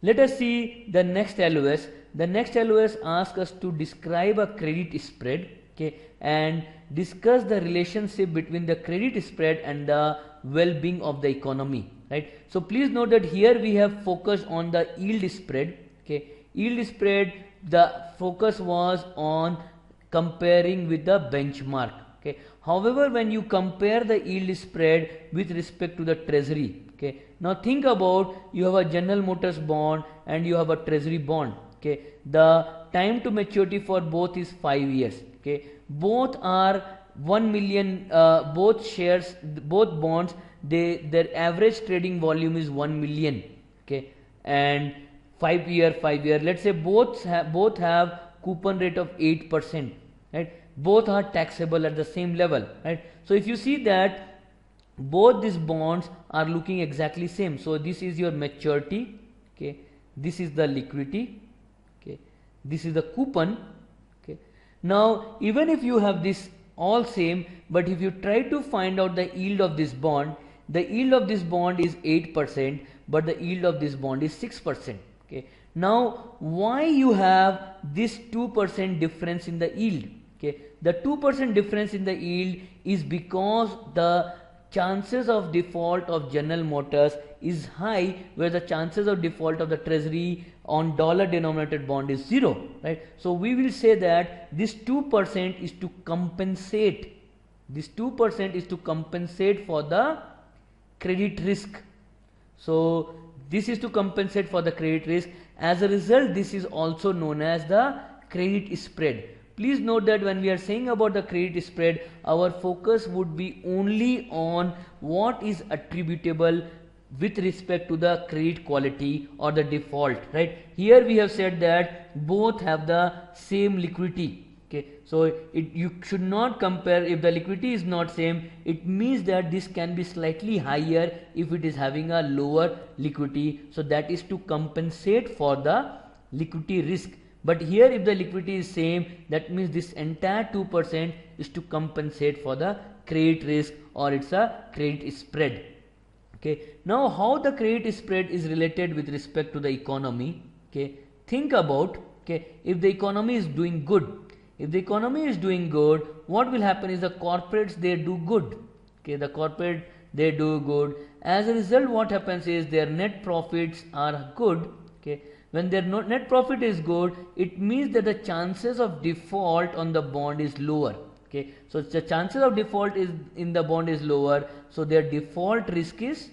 let us see the next LOS. The next LOS asks us to describe a credit spread, okay, and discuss the relationship between the credit spread and the well-being of the economy, right? So please note that here we have focused on the yield spread, okay. Yield spread, the focus was on comparing with the benchmark, okay. However, when you compare the yield spread with respect to the treasury, okay, now think about, you have a General Motors bond and you have a treasury bond, okay. The time to maturity for both is 5 years, okay. Both are 1 million, both shares, both bonds, their average trading volume is 1 million, okay, and 5 year, let's say both have coupon rate of 8%, right? Both are taxable at the same level, right? So if you see that both these bonds are looking exactly same, so this is your maturity, okay, this is the liquidity, okay, this is the coupon, okay. Now even if you have this all same, but if you try to find out the yield of this bond, the yield of this bond is 8%, but the yield of this bond is 6%, okay. Now why you have this 2% difference in the yield, okay? The 2% difference in the yield is because the chances of default of General Motors is high, where the chances of default of the treasury on dollar denominated bond is 0, right? So we will say that this 2% is to compensate, this 2% is to compensate for the credit risk. So this is to compensate for the credit risk. As a result, this is also known as the credit spread. Please note that when we are saying about the credit spread, our focus would be only on what is attributable with respect to the credit quality or the default, right? Here we have said that both have the same liquidity, okay. So you should not compare. If the liquidity is not same, it means that this can be slightly higher if it is having a lower liquidity, so that is to compensate for the liquidity risk. But here if the liquidity is same, that means this entire 2% is to compensate for the credit risk, or it's a credit spread, okay. Now how the credit spread is related with respect to the economy, okay. Think about, okay, if the economy is doing good, if the economy is doing good, what will happen is the corporates, they do good, okay, the corporate, they do good. As a result, what happens is their net profits are good, okay. When their net profit is good, it means that the chances of default on the bond is lower, okay. So the chances of default is in the bond is lower, so their default risk is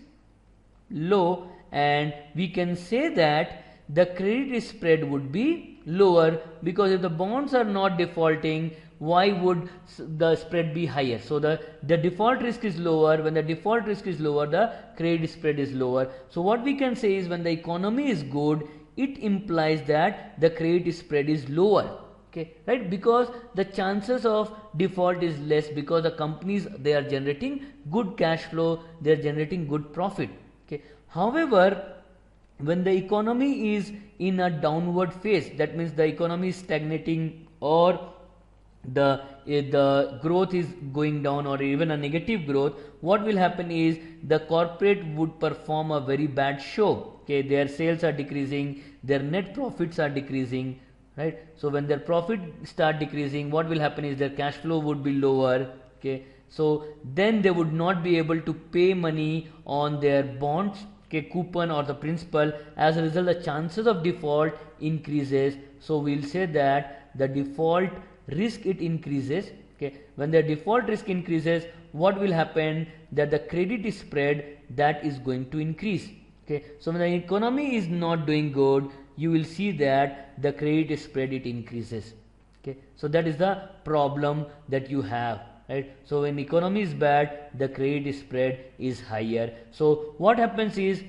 low, and we can say that the credit spread would be lower, because if the bonds are not defaulting, why would the spread be higher? So the default risk is lower. When the default risk is lower, the credit spread is lower. So what we can say is, when the economy is good, it implies that the credit spread is lower, okay, right? Because the chances of default is less, because the companies, they are generating good cash flow, they are generating good profit, okay. However, when the economy is in a downward phase, that means the economy is stagnating, or the growth is going down, or even a negative growth, what will happen is the corporate would perform a very bad show, okay. Their sales are decreasing, their net profits are decreasing, right? So when their profit start decreasing, what will happen is their cash flow would be lower, okay. So then they would not be able to pay money on their bonds, okay, coupon or the principal. As a result, the chances of default increases. So we'll say that the default risk, it increases, okay. When the default risk increases, what will happen, that the credit spread, that is going to increase, okay. So when the economy is not doing good, you will see that the credit spread, it increases, okay. So that is the problem that you have, right? So when economy is bad, the credit spread is higher. So what happens is,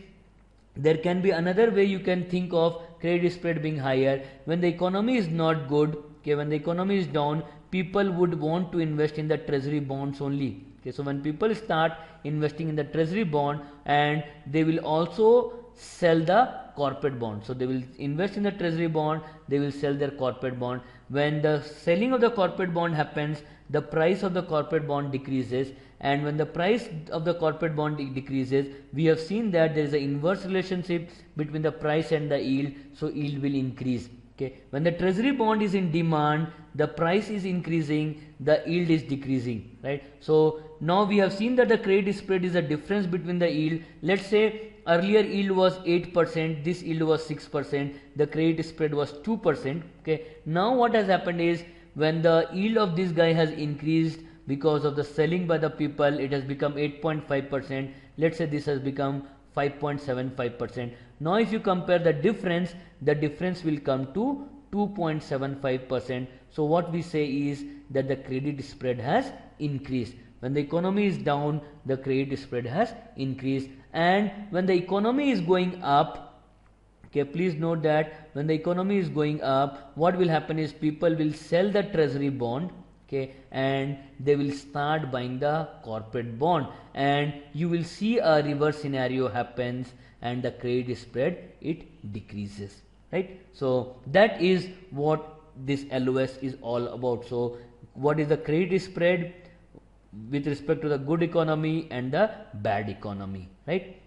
there can be another way you can think of credit spread being higher. When the economy is not good, okay, when the economy is down, people would want to invest in the treasury bonds only, okay. So when people start investing in the treasury bond, and they will also sell the corporate bond, so they will invest in the treasury bond, they will sell their corporate bond. when the selling of the corporate bond happens, the price of the corporate bond decreases, and when the price of the corporate bond decreases, we have seen that there is an inverse relationship between the price and the yield, so yield will increase. Okay, when the treasury bond is in demand, the price is increasing, the yield is decreasing, right? So now we have seen that the credit spread is the difference between the yield. Let's say earlier yield was 8%, this yield was 6%, the credit spread was 2%. Okay, now what has happened is, when the yield of this guy has increased because of the selling by the people, it has become 8.5%. let's say this has become 5.75%. now if you compare the difference will come to 2.75%. so what we say is that the credit spread has increased. When the economy is down, the credit spread has increased, and when the economy is going up, okay, please note that when the economy is going up, what will happen is people will sell the treasury bond, okay, and they will start buying the corporate bond, and you will see a reverse scenario happens, and the credit spread, it decreases, right? So that is what this LOS is all about. So what is the credit spread with respect to the good economy and the bad economy, right?